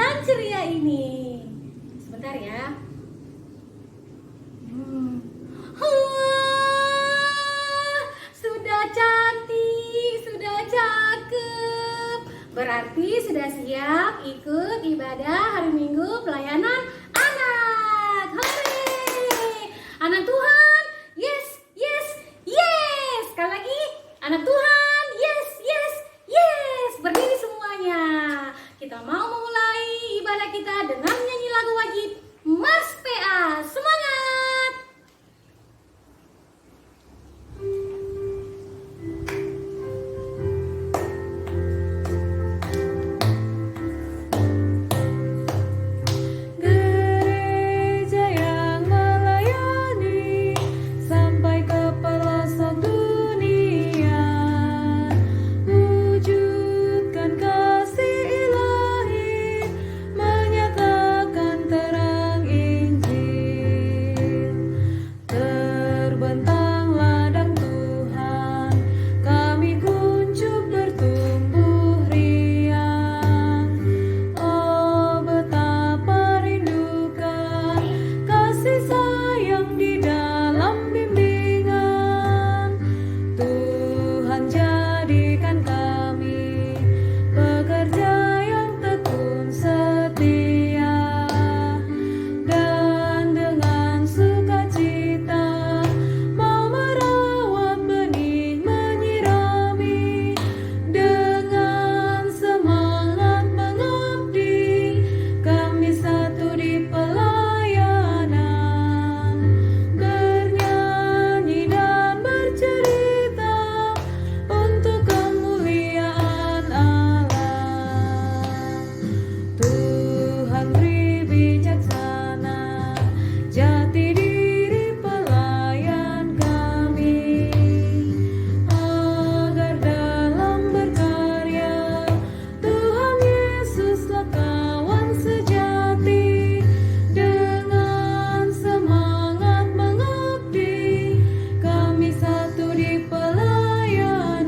dan ceria ini. Sebentar ya. Sudah cantik, sudah cakep. Berarti sudah siap ikut ibadah hari Minggu pelayanan anak. Hore! Anak Tuhan, yes, yes, yes. Sekali lagi, anak Tuhan, yes, yes, yes. Berdiri semuanya. Kita mau memulai ibadah kita dengan nyanyi lagu wajib Mars PA. Semangat! Gereja yang melayani sampai ke pelosok dunia, wujudkan kasih ilahi, menyatakan terang Injil. Terbentang ladang Tuhan, kami kuncup bertumbuh riang. Oh, betapa rindukan kasih sayang di dalam bimbingan. Tuhan jadikan kami pekerja yang tekun setia, dan dengan sukacita mau merawat benih, menyirami, dengan semangat mengabdi, kami satu di pelayanan, bernyanyi dan bercerita untuk kemuliaan Allah. Tuhan beri bijaksana jati diri pelayan kami, agar dalam berkarya Tuhan Yesuslah kawan sejati. Dengan semangat mengabdi, kami satu di pelayanan,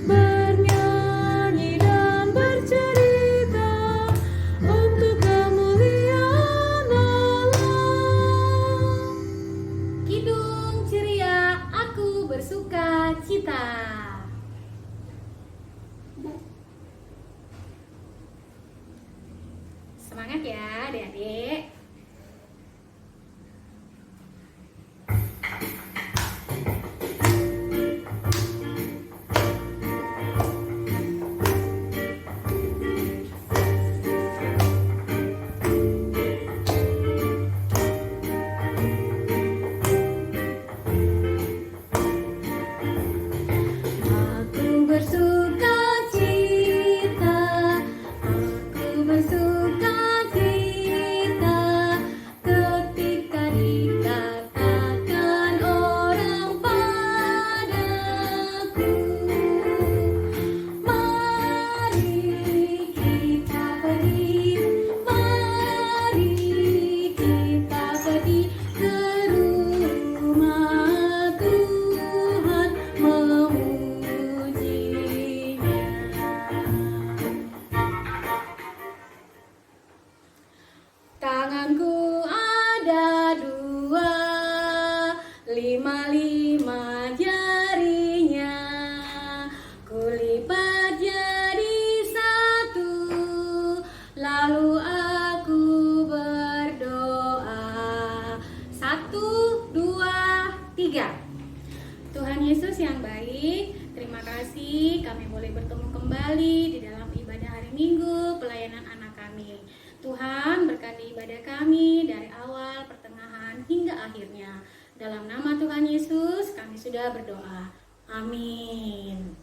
bernyanyi dan bercerita untuk kemuliaan Allah. Kidung ceria, aku bersuka cita. Semangat ya adik-adik. Aku bersuka cita, aku bersuka cita, ketika dikatakan orang padaku, mari kita pergi, mari kita pergi ke rumah Tuhan memujinya. Tanganku ada dua, lima jarinya, kulipat jadi satu, lalu aku berdoa. 1, 2, 3. Tuhan Yesus yang baik, terima kasih kami boleh bertemu kembali di dalam ibadah hari Minggu pelayanan anak kami. Tuhan berkati ibadah kami dari awal, pertengahan hingga akhirnya. Dalam nama Tuhan Yesus kami sudah berdoa. Amin.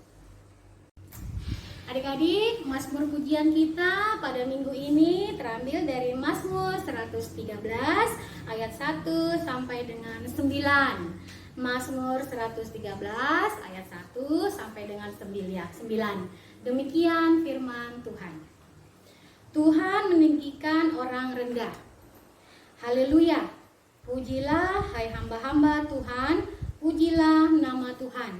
Adik-adik, Mazmur pujian kita pada minggu ini terambil dari Mazmur 113 ayat 1 sampai dengan 9. Mazmur 113 ayat 1 sampai dengan 9. Demikian firman Tuhan. Tuhan meninggikan orang rendah. Haleluya. Pujilah hai hamba-hamba Tuhan, pujilah nama Tuhan.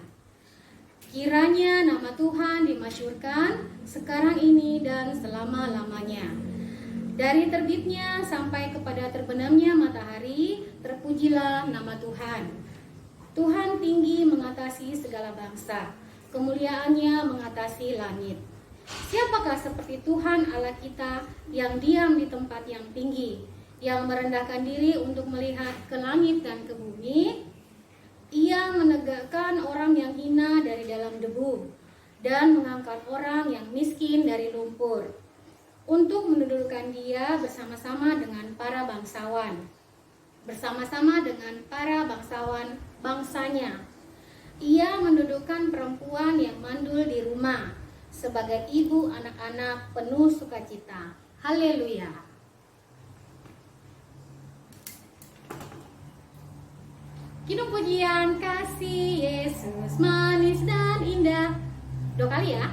Kiranya nama Tuhan dimasyhurkan sekarang ini dan selama-lamanya. Dari terbitnya sampai kepada terbenamnya matahari, terpujilah nama Tuhan. Tuhan tinggi mengatasi segala bangsa, kemuliaannya mengatasi langit. Siapakah seperti Tuhan Allah kita yang diam di tempat yang tinggi, yang merendahkan diri untuk melihat ke langit dan ke bumi? Ia menegakkan orang yang hina dari dalam debu dan mengangkat orang yang miskin dari lumpur, untuk mendudukkan dia bersama-sama dengan para bangsawan, bangsanya. Ia mendudukkan perempuan yang mandul di rumah sebagai ibu anak-anak penuh sukacita. Haleluya. Kidung pujian kasih Yesus manis dan indah. 2 kali ya.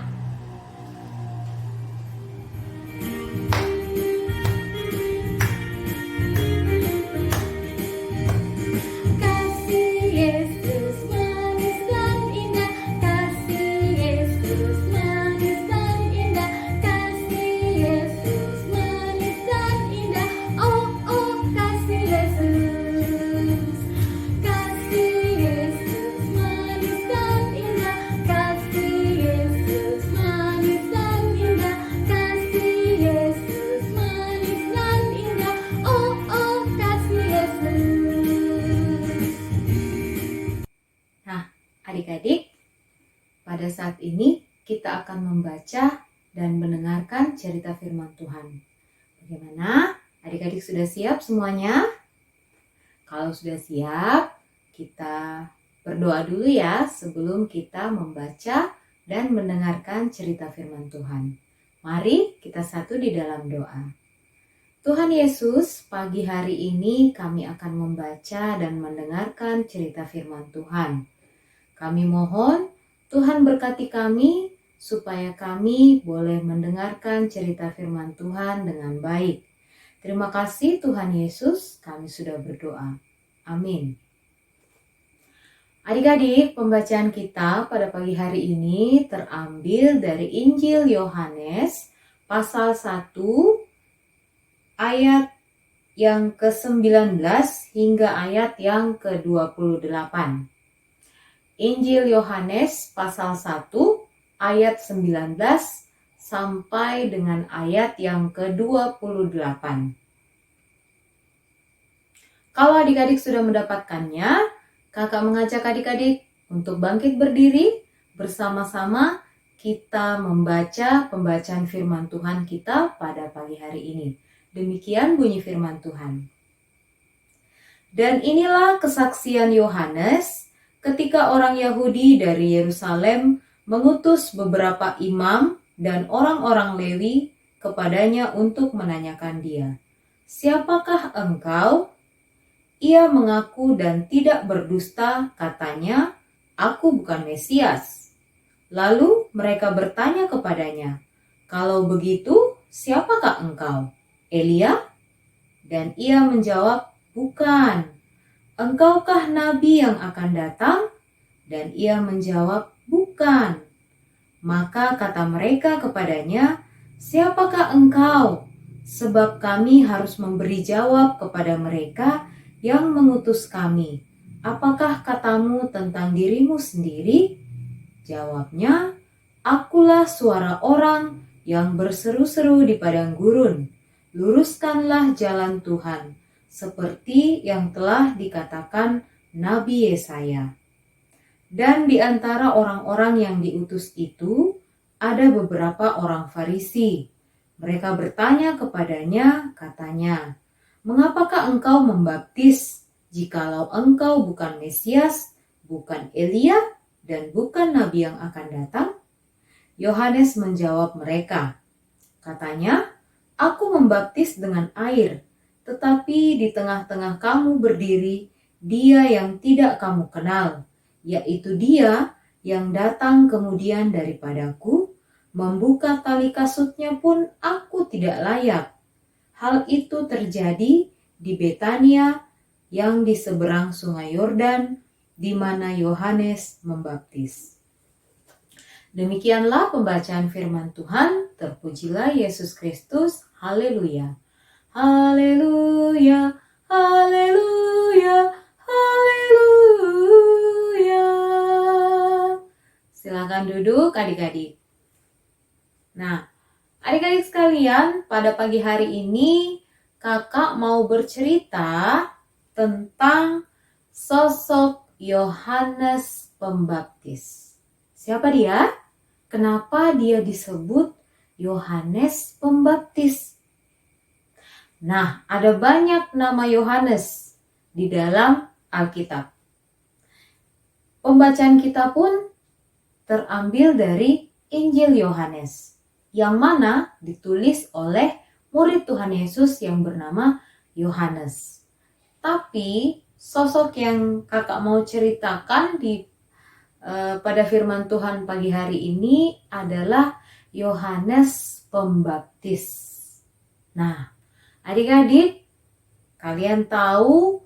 Adik-adik, pada saat ini kita akan membaca dan mendengarkan cerita firman Tuhan. Bagaimana? Adik-adik sudah siap semuanya? Kalau sudah siap, kita berdoa dulu ya sebelum kita membaca dan mendengarkan cerita firman Tuhan. Mari kita satu di dalam doa. Tuhan Yesus, pagi hari ini kami akan membaca dan mendengarkan cerita firman Tuhan. Kami mohon Tuhan berkati kami supaya kami boleh mendengarkan cerita firman Tuhan dengan baik. Terima kasih Tuhan Yesus, kami sudah berdoa. Amin. Adik-adik, pembacaan kita pada pagi hari ini terambil dari Injil Yohanes pasal 1 ayat yang ke-19 hingga ayat yang ke-28. Injil Yohanes pasal 1 ayat 19 sampai dengan ayat yang ke-28. Kalau adik-adik sudah mendapatkannya, kakak mengajak adik-adik untuk bangkit berdiri bersama-sama kita membaca pembacaan firman Tuhan kita pada pagi hari ini. Demikian bunyi firman Tuhan. Dan inilah kesaksian Yohanes ketika orang Yahudi dari Yerusalem mengutus beberapa imam dan orang-orang Lewi kepadanya untuk menanyakan dia, "Siapakah engkau?" Ia mengaku dan tidak berdusta, katanya, "Aku bukan Mesias." Lalu mereka bertanya kepadanya, "Kalau begitu, siapakah engkau? Elia?" Dan ia menjawab, "Bukan." "Engkaukah nabi yang akan datang?" Dan ia menjawab, "Bukan." Maka kata mereka kepadanya, "Siapakah engkau? Sebab kami harus memberi jawab kepada mereka yang mengutus kami. Apakah katamu tentang dirimu sendiri?" Jawabnya, "Akulah suara orang yang berseru-seru di padang gurun. Luruskanlah jalan Tuhan, seperti yang telah dikatakan Nabi Yesaya." Dan di antara orang-orang yang diutus itu, ada beberapa orang Farisi. Mereka bertanya kepadanya, katanya, "Mengapakah engkau membaptis, jikalau engkau bukan Mesias, bukan Elia, dan bukan Nabi yang akan datang?" Yohanes menjawab mereka, katanya, "Aku membaptis dengan air, tetapi di tengah-tengah kamu berdiri Dia yang tidak kamu kenal, yaitu Dia yang datang kemudian daripadaku, membuka tali kasutnya pun aku tidak layak." Hal itu terjadi di Betania yang di seberang sungai Yordan, di mana Yohanes membaptis. Demikianlah pembacaan firman Tuhan. Terpujilah Yesus Kristus. Haleluya. Haleluya. Haleluya. Haleluya. Silakan duduk adik-adik. Nah, adik-adik sekalian, pada pagi hari ini kakak mau bercerita tentang sosok Yohanes Pembaptis. Siapa dia? Kenapa dia disebut Yohanes Pembaptis? Nah, ada banyak nama Yohanes di dalam Alkitab. Pembacaan kita pun terambil dari Injil Yohanes, yang mana ditulis oleh murid Tuhan Yesus yang bernama Yohanes. Tapi sosok yang kakak mau ceritakan pada firman Tuhan pagi hari ini adalah Yohanes Pembaptis. Nah, adik-adik, kalian tahu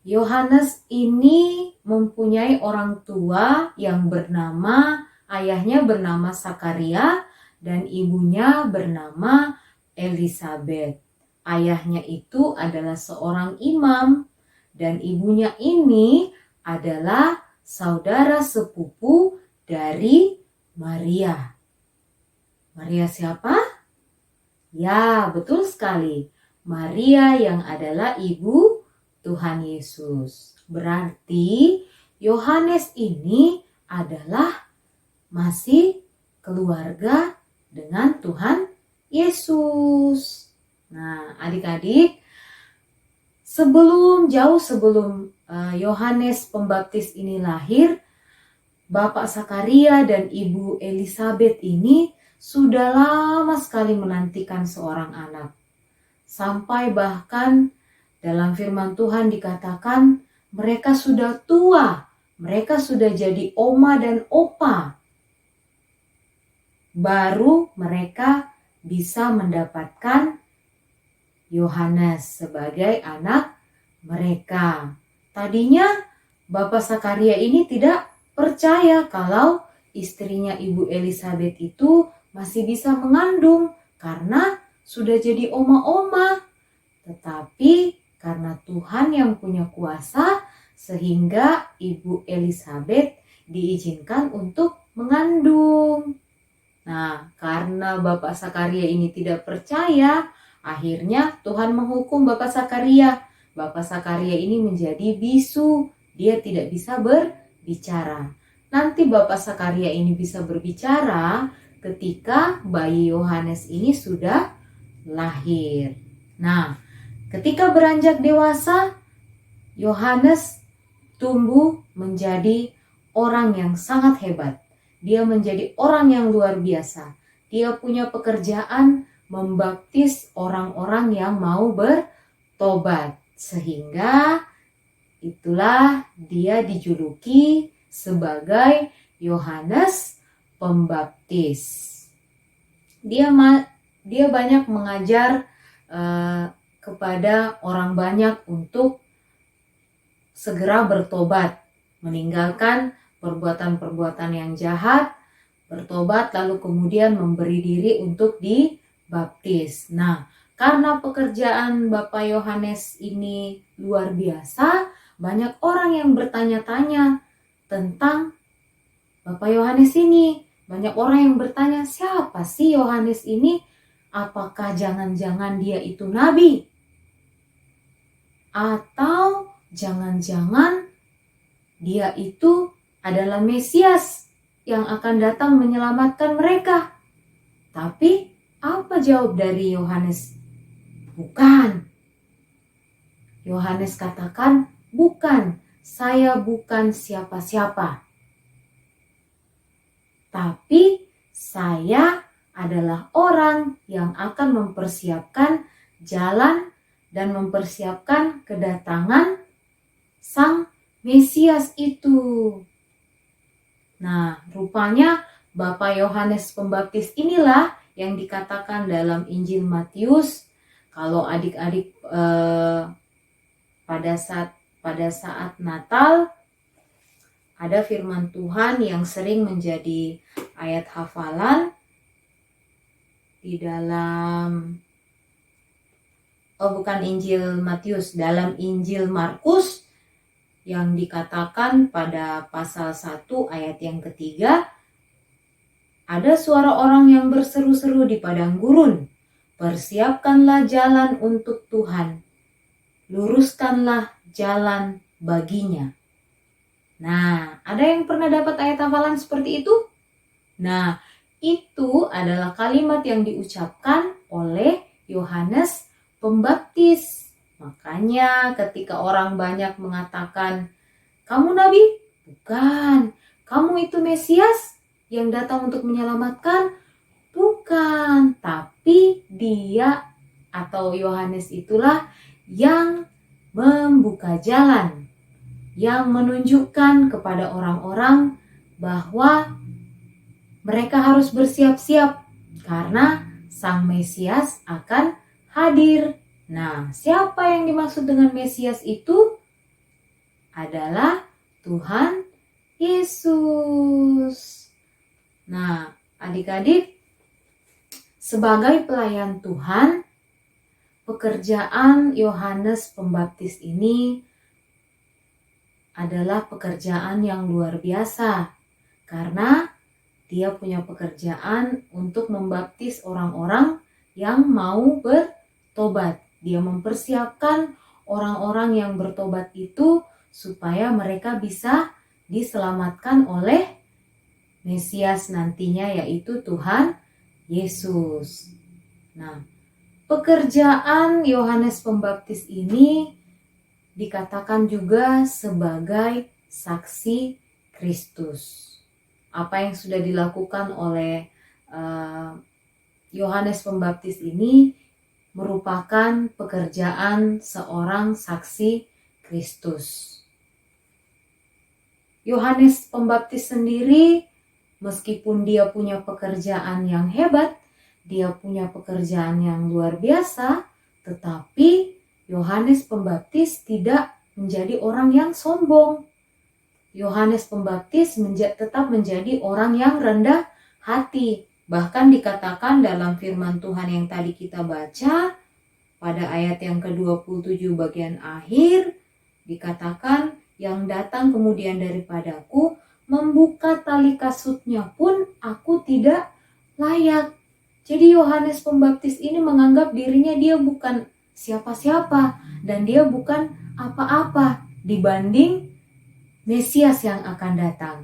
Yohanes ini mempunyai orang tua yang ayahnya bernama Sakaria dan ibunya bernama Elisabet. Ayahnya itu adalah seorang imam dan ibunya ini adalah saudara sepupu dari Maria. Maria siapa? Ya, betul sekali. Maria yang adalah ibu Tuhan Yesus. Berarti Yohanes ini adalah masih keluarga dengan Tuhan Yesus. Nah, adik-adik, jauh sebelum Yohanes Pembaptis ini lahir, Bapak Sakaria dan Ibu Elisabet ini sudah lama sekali menantikan seorang anak. Sampai bahkan dalam firman Tuhan dikatakan mereka sudah tua, mereka sudah jadi oma dan opa. Baru mereka bisa mendapatkan Yohanes sebagai anak mereka. Tadinya Bapak Sakaria ini tidak percaya kalau istrinya Ibu Elisabet itu masih bisa mengandung karena sudah jadi oma-oma. Tetapi karena Tuhan yang punya kuasa, sehingga Ibu Elisabet diizinkan untuk mengandung. Nah, karena Bapak Sakaria ini tidak percaya, akhirnya Tuhan menghukum Bapak Sakaria. Bapak Sakaria ini menjadi bisu, dia tidak bisa berbicara. Nanti Bapak Sakaria ini bisa berbicara ketika bayi Yohanes ini sudah lahir. Nah, ketika beranjak dewasa, Yohanes tumbuh menjadi orang yang sangat hebat. Dia menjadi orang yang luar biasa. Dia punya pekerjaan membaptis orang-orang yang mau bertobat. Sehingga itulah dia dijuluki sebagai Yohanes Pembaptis. Dia banyak mengajar kepada orang banyak untuk segera bertobat, meninggalkan perbuatan-perbuatan yang jahat, bertobat lalu kemudian memberi diri untuk dibaptis. Nah, karena pekerjaan Bapak Yohanes ini luar biasa, banyak orang yang bertanya-tanya tentang Bapak Yohanes ini. Banyak orang yang bertanya, siapa sih Yohanes ini? Apakah jangan-jangan dia itu nabi? Atau jangan-jangan dia itu adalah Mesias yang akan datang menyelamatkan mereka? Tapi apa jawab dari Yohanes? Bukan. Yohanes katakan, bukan, saya bukan siapa-siapa. Tapi saya adalah orang yang akan mempersiapkan jalan dan mempersiapkan kedatangan Sang Mesias itu. Nah, rupanya Bapak Yohanes Pembaptis inilah yang dikatakan dalam Injil Matius. Kalau adik-adik pada saat Natal, ada firman Tuhan yang sering menjadi ayat hafalan di dalam bukan Injil Matius, dalam Injil Markus yang dikatakan pada pasal 1 ayat yang ketiga, ada suara orang yang berseru-seru di padang gurun, persiapkanlah jalan untuk Tuhan, luruskanlah jalan baginya. Nah, ada yang pernah dapat ayat hafalan seperti itu? Nah, itu adalah kalimat yang diucapkan oleh Yohanes Pembaptis. Makanya ketika orang banyak mengatakan, "Kamu nabi?" "Bukan." "Kamu itu Mesias yang datang untuk menyelamatkan?" "Bukan." Tapi dia atau Yohanes itulah yang membuka jalan, yang menunjukkan kepada orang-orang bahwa mereka harus bersiap-siap karena Sang Mesias akan hadir. Nah, siapa yang dimaksud dengan Mesias itu? Adalah Tuhan Yesus. Nah, adik-adik, sebagai pelayan Tuhan, pekerjaan Yohanes Pembaptis ini adalah pekerjaan yang luar biasa karena dia punya pekerjaan untuk membaptis orang-orang yang mau bertobat. Dia mempersiapkan orang-orang yang bertobat itu supaya mereka bisa diselamatkan oleh Mesias nantinya, yaitu Tuhan Yesus. Nah, pekerjaan Yohanes Pembaptis ini dikatakan juga sebagai saksi Kristus. Apa yang sudah dilakukan oleh Yohanes Pembaptis ini merupakan pekerjaan seorang saksi Kristus. Yohanes Pembaptis sendiri, meskipun dia punya pekerjaan yang hebat, dia punya pekerjaan yang luar biasa, tetapi Yohanes Pembaptis tidak menjadi orang yang sombong. Yohanes Pembaptis tetap menjadi orang yang rendah hati. Bahkan dikatakan dalam firman Tuhan yang tadi kita baca, pada ayat yang ke-27 bagian akhir, dikatakan, yang datang kemudian daripadaku, membuka tali kasutnya pun aku tidak layak. Jadi Yohanes Pembaptis ini menganggap dirinya dia bukan siapa-siapa dan dia bukan apa-apa dibanding Mesias yang akan datang.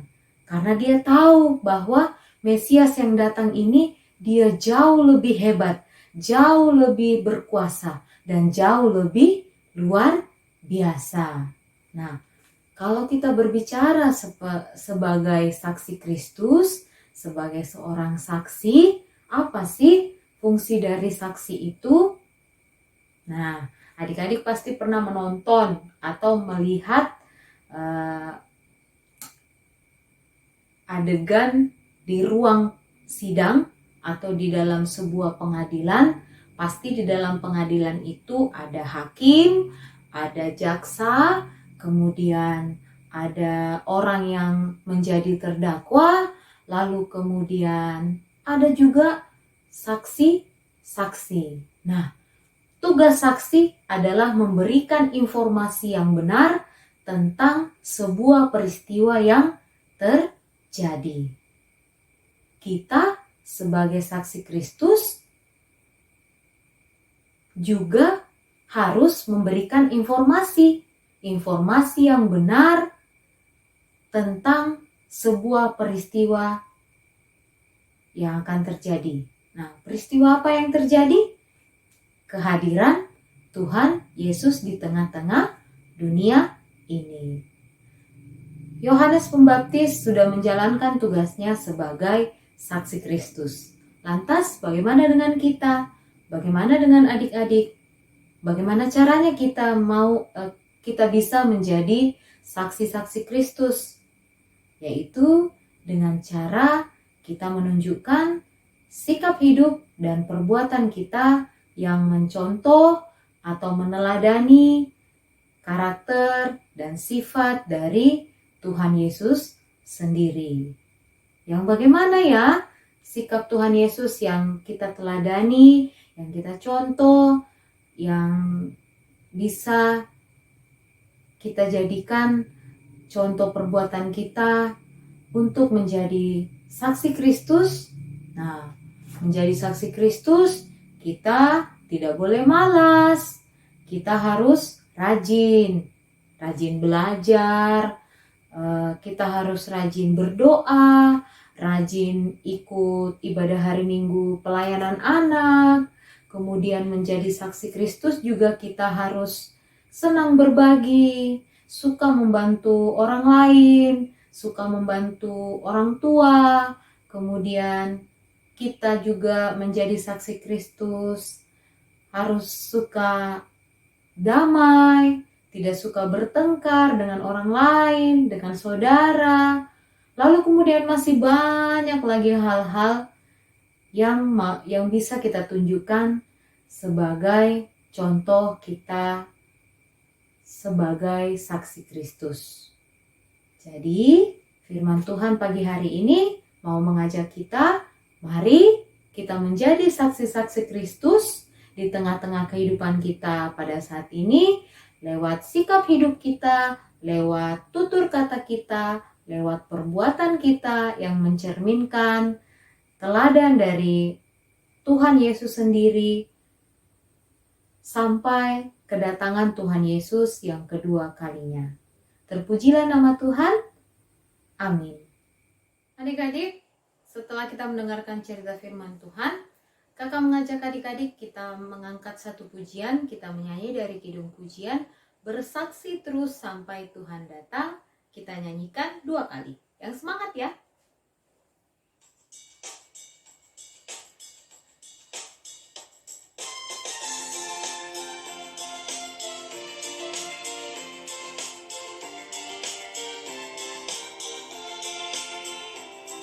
Karena dia tahu bahwa Mesias yang datang ini dia jauh lebih hebat, jauh lebih berkuasa, dan jauh lebih luar biasa. Nah, kalau kita berbicara sebagai saksi Kristus, sebagai seorang saksi, apa sih fungsi dari saksi itu? Nah, adik-adik pasti pernah menonton atau melihat adegan di ruang sidang atau di dalam sebuah pengadilan. Pasti di dalam pengadilan itu ada hakim, ada jaksa, kemudian ada orang yang menjadi terdakwa, lalu kemudian ada juga saksi-saksi. Nah, tugas saksi adalah memberikan informasi yang benar tentang sebuah peristiwa yang terjadi. Kita sebagai saksi Kristus juga harus memberikan informasi yang benar tentang sebuah peristiwa yang akan terjadi. Nah, peristiwa apa yang terjadi? Kehadiran Tuhan Yesus di tengah-tengah dunia ini. Yohanes Pembaptis sudah menjalankan tugasnya sebagai saksi Kristus. Lantas bagaimana dengan kita? Bagaimana dengan adik-adik? Bagaimana caranya kita bisa menjadi saksi-saksi Kristus? Yaitu dengan cara kita menunjukkan sikap hidup dan perbuatan kita yang mencontoh atau meneladani karakter dan sifat dari Tuhan Yesus sendiri. Yang bagaimana ya sikap Tuhan Yesus yang kita teladani, yang kita contoh, yang bisa kita jadikan contoh perbuatan kita untuk menjadi saksi Kristus. Nah, menjadi saksi Kristus, kita tidak boleh malas. Kita harus rajin belajar, kita harus rajin berdoa, rajin ikut ibadah hari Minggu pelayanan anak. Kemudian menjadi saksi Kristus juga kita harus senang berbagi, suka membantu orang lain, suka membantu orang tua. Kemudian kita juga menjadi saksi Kristus harus suka damai, tidak suka bertengkar dengan orang lain, dengan saudara. Lalu kemudian masih banyak lagi hal-hal yang bisa kita tunjukkan sebagai contoh kita sebagai saksi Kristus. Jadi, firman Tuhan pagi hari ini mau mengajak kita, mari kita menjadi saksi-saksi Kristus di tengah-tengah kehidupan kita pada saat ini, lewat sikap hidup kita, lewat tutur kata kita, lewat perbuatan kita yang mencerminkan teladan dari Tuhan Yesus sendiri, sampai kedatangan Tuhan Yesus yang kedua kalinya. Terpujilah nama Tuhan. Amin. Adik-adik, setelah kita mendengarkan cerita firman Tuhan, kakak mengajak adik-adik kita mengangkat satu pujian, kita menyanyi dari Kidung Pujian, Bersaksi Terus Sampai Tuhan Datang. Kita nyanyikan 2 kali. Yang semangat ya.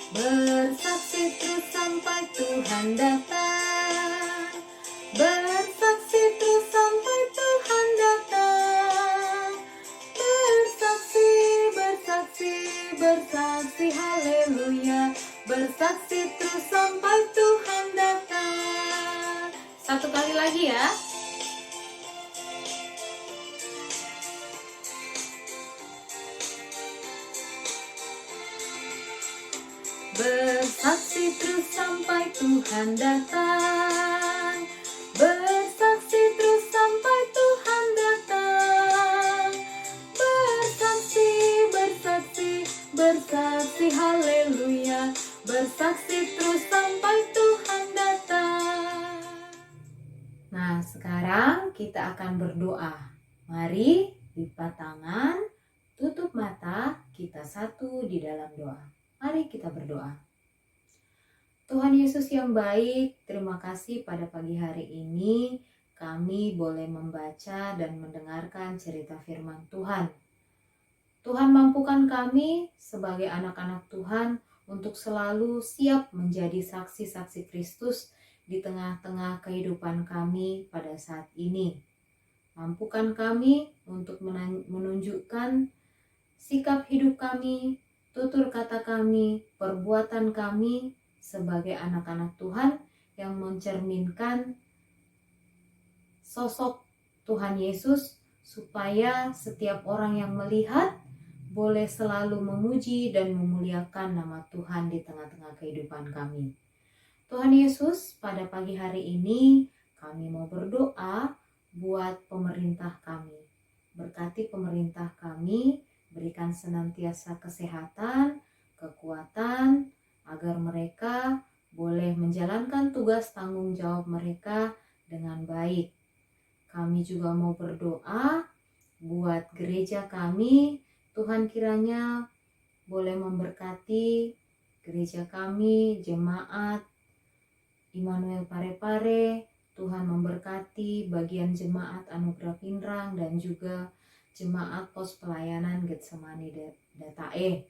Bersaksi terus sampai Tuhan datang. Bersaksi terus sampai Tuhan datang. Bersaksi, bersaksi, bersaksi, haleluya. Bersaksi terus sampai Tuhan datang. Satu kali lagi ya. Bersaksi terus sampai Tuhan datang. Bersaksi terus sampai Tuhan datang. Bersaksi, bersaksi, bersaksi, haleluya. Bersaksi terus sampai Tuhan datang. Nah, sekarang kita akan berdoa. Mari lipat tangan, tutup mata, kita satu di dalam doa. Mari kita berdoa. Tuhan Yesus yang baik, terima kasih pada pagi hari ini kami boleh membaca dan mendengarkan cerita firman Tuhan. Tuhan mampukan kami sebagai anak-anak Tuhan untuk selalu siap menjadi saksi-saksi Kristus di tengah-tengah kehidupan kami pada saat ini. Mampukan kami untuk menunjukkan sikap hidup kami, tutur kata kami, perbuatan kami sebagai anak-anak Tuhan yang mencerminkan sosok Tuhan Yesus, supaya setiap orang yang melihat boleh selalu memuji dan memuliakan nama Tuhan di tengah-tengah kehidupan kami. Tuhan Yesus, pada pagi hari ini kami mau berdoa buat pemerintah kami. Berkati pemerintah kami, berikan senantiasa kesehatan, kekuatan, agar mereka boleh menjalankan tugas tanggung jawab mereka dengan baik. Kami juga mau berdoa buat gereja kami. Tuhan kiranya boleh memberkati gereja kami, jemaat Immanuel Parepare. Tuhan memberkati bagian jemaat Anugerah Pinrang dan juga jemaat pos pelayanan Getsemani Datae.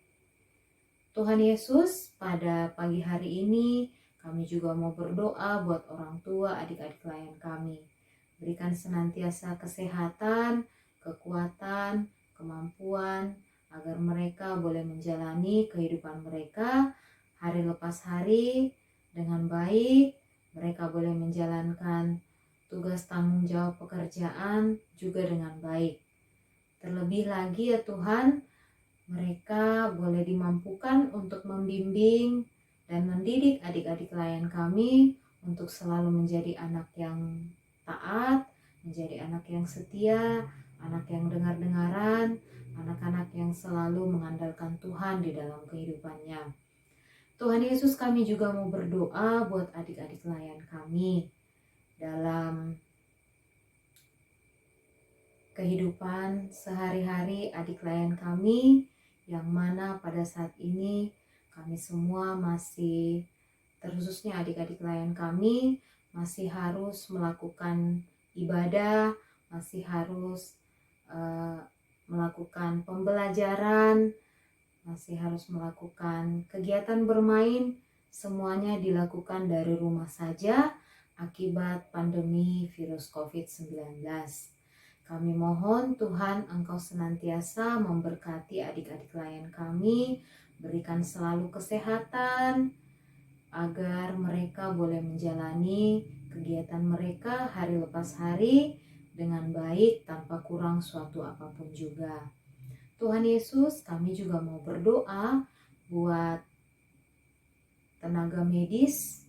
Tuhan Yesus, pada pagi hari ini kami juga mau berdoa buat orang tua, adik-adik klien kami. Berikan senantiasa kesehatan, kekuatan, kemampuan, agar mereka boleh menjalani kehidupan mereka hari lepas hari dengan baik. Mereka boleh menjalankan tugas tanggung jawab pekerjaan juga dengan baik. Terlebih lagi ya Tuhan, mereka boleh dimampukan untuk membimbing dan mendidik adik-adik klien kami untuk selalu menjadi anak yang taat, menjadi anak yang setia, anak yang dengar-dengaran, anak-anak yang selalu mengandalkan Tuhan di dalam kehidupannya. Tuhan Yesus, kami juga mau berdoa buat adik-adik klien kami dalam kehidupan sehari-hari adik klien kami, yang mana pada saat ini kami semua masih, terkhususnya adik-adik klien kami, masih harus melakukan ibadah, masih harus melakukan pembelajaran, masih harus melakukan kegiatan bermain, semuanya dilakukan dari rumah saja akibat pandemi virus COVID-19. Kami mohon Tuhan Engkau senantiasa memberkati adik-adik klien kami, berikan selalu kesehatan, agar mereka boleh menjalani kegiatan mereka hari lepas hari dengan baik tanpa kurang suatu apapun juga. Tuhan Yesus, kami juga mau berdoa buat tenaga medis,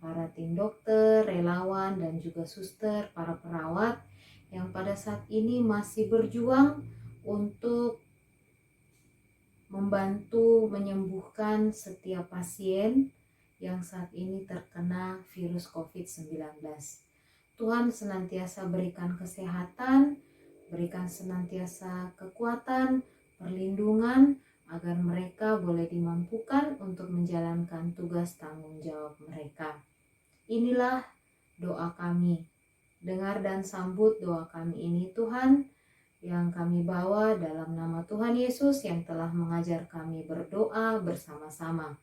para tim dokter, relawan, dan juga suster, para perawat yang pada saat ini masih berjuang untuk membantu menyembuhkan setiap pasien yang saat ini terkena virus COVID-19. Tuhan senantiasa berikan kesehatan, berikan senantiasa kekuatan, perlindungan, agar mereka boleh dimampukan untuk menjalankan tugas tanggung jawab mereka. Inilah doa kami. Dengar dan sambut doa kami ini Tuhan, yang kami bawa dalam nama Tuhan Yesus yang telah mengajar kami berdoa bersama-sama.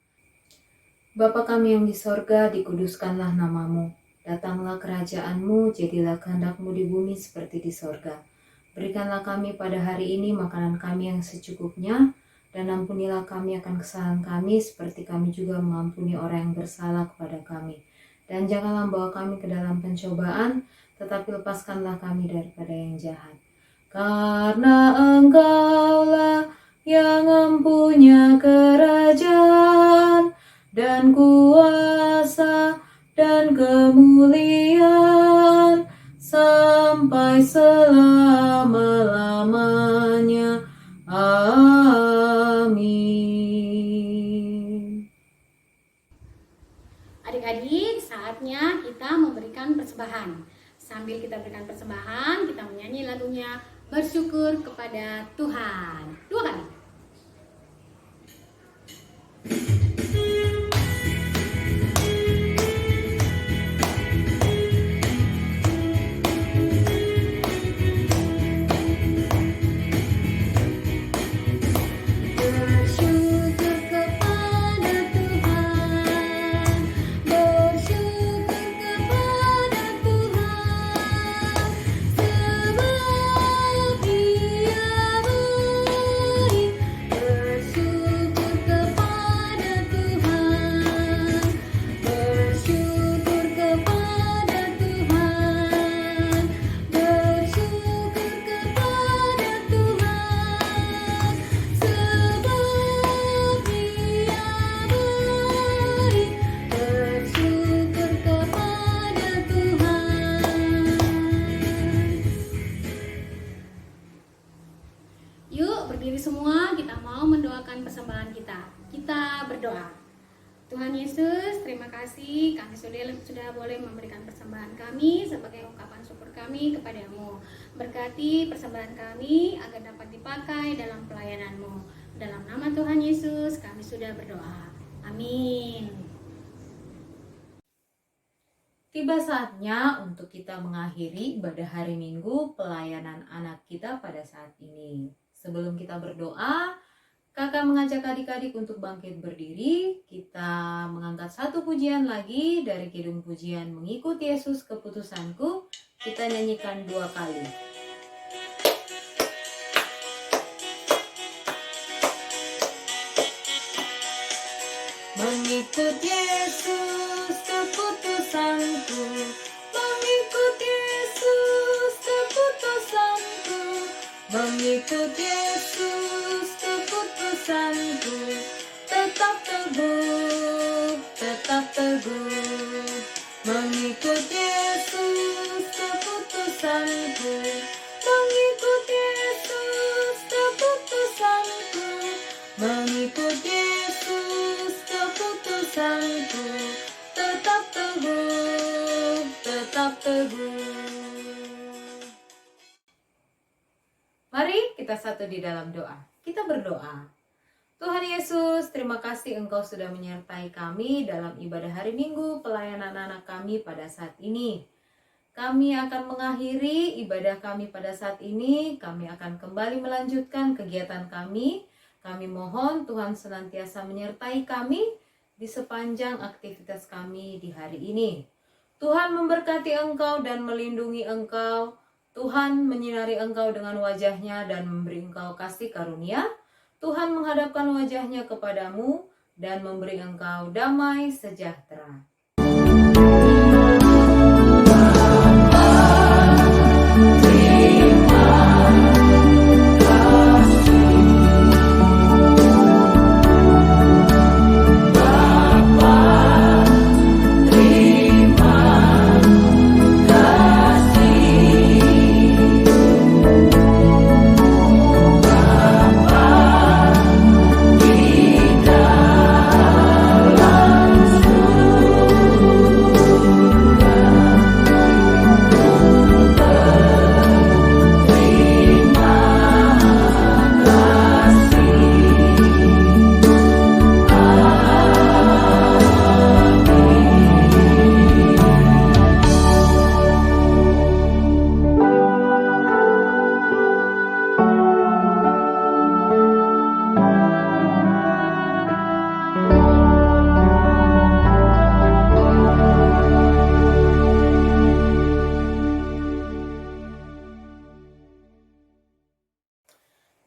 Bapa kami yang di sorga, dikuduskanlah namamu. Datanglah kerajaan-Mu, jadilah kehendak-Mu di bumi seperti di sorga. Berikanlah kami pada hari ini makanan kami yang secukupnya, dan ampunilah kami akan kesalahan kami seperti kami juga mengampuni orang yang bersalah kepada kami. Dan janganlah membawa kami ke dalam pencobaan, tetapi lepaskanlah kami daripada yang jahat. Karena Engkaulah yang mempunyai kerajaan dan kuasa dan kemuliaan sampai selama-lamanya. Amin. Adik-adik, saatnya kita memberikan persembahan. Sambil kita berikan persembahan, kita menyanyi lagunya Bersyukur kepada Tuhan. 2 kali. Berdiri semua, kita mau mendoakan persembahan kita. Kita berdoa. Tuhan Yesus, terima kasih kami sudah boleh memberikan persembahan kami sebagai ungkapan syukur kami kepadamu. Berkati persembahan kami agar dapat dipakai dalam pelayananmu. Dalam nama Tuhan Yesus kami sudah berdoa. Amin. Tiba saatnya untuk kita mengakhiri ibadah hari Minggu pelayanan anak kita pada saat ini. Sebelum kita berdoa, kakak mengajak adik-adik untuk bangkit berdiri. Kita mengangkat satu pujian lagi dari Kidung Pujian Mengikut Yesus Keputusanku. Kita nyanyikan 2 kali. Mengikut Yesus keputusanku, mengikut Yesus keputusanku, mengikut Yesus keputusanku, tetap teguh, tetap teguh. Mengikut Yesus keputusanku, mengikut Yesus keputusanku, mengikut Yesus keputusanku, tetap teguh, tetap teguh. Mari kita satu di dalam doa. Kita berdoa. Tuhan Yesus, terima kasih Engkau sudah menyertai kami dalam ibadah hari Minggu pelayanan anak kami pada saat ini. Kami akan mengakhiri ibadah kami pada saat ini. Kami akan kembali melanjutkan kegiatan kami. Kami mohon Tuhan senantiasa menyertai kami di sepanjang aktivitas kami di hari ini. Tuhan memberkati Engkau dan melindungi Engkau. Tuhan menyinari Engkau dengan wajah-Nya dan memberi Engkau kasih karunia. Tuhan menghadapkan wajah-Nya kepadamu dan memberi engkau damai sejahtera.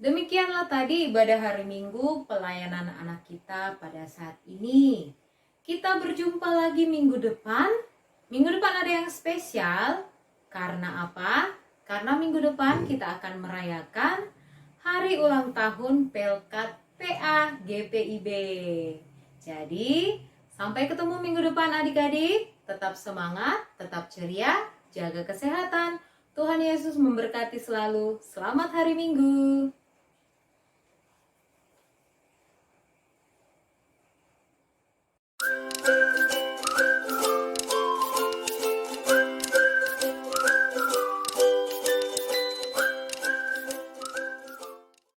Demikianlah tadi ibadah hari Minggu pelayanan anak kita pada saat ini. Kita berjumpa lagi minggu depan. Minggu depan ada yang spesial. Karena apa? Karena minggu depan kita akan merayakan hari ulang tahun Pelkat PA GPIB. Jadi, sampai ketemu minggu depan adik-adik. Tetap semangat, tetap ceria, jaga kesehatan. Tuhan Yesus memberkati selalu. Selamat hari Minggu.